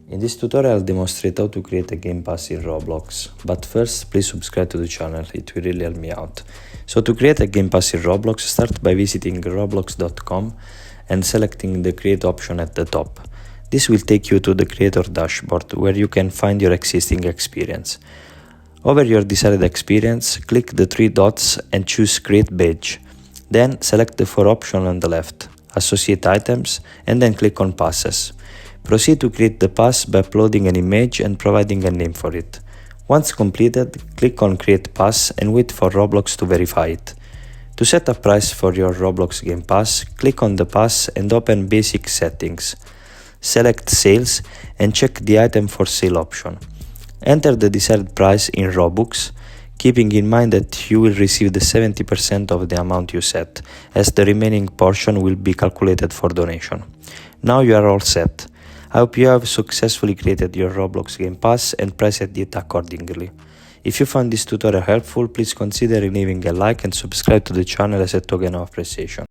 In this tutorial I'll demonstrate how to create a Gamepass in Roblox, but first please subscribe to the channel, it will really help me out. So to create a Gamepass in Roblox, start by visiting roblox.com and selecting the create option at the top. This will take you to the creator dashboard where you can find your existing experience. Over your desired experience, click the three dots and choose create badge. Then select the four options on the left, associate items, and then click on passes. Proceed to create the pass by uploading an image and providing a name for it. Once completed, click on create pass and wait for Roblox to verify it. To set a price for your Roblox Game Pass, click on the pass and open basic settings. Select sales and check the item for sale option. Enter the desired price in Robux, keeping in mind that you will receive the 70% of the amount you set, as the remaining portion will be calculated for donation. Now you are all set. I hope you have successfully created your Roblox Game Pass and priced it accordingly. If you found this tutorial helpful, please consider leaving a like and subscribe to the channel as a token of appreciation.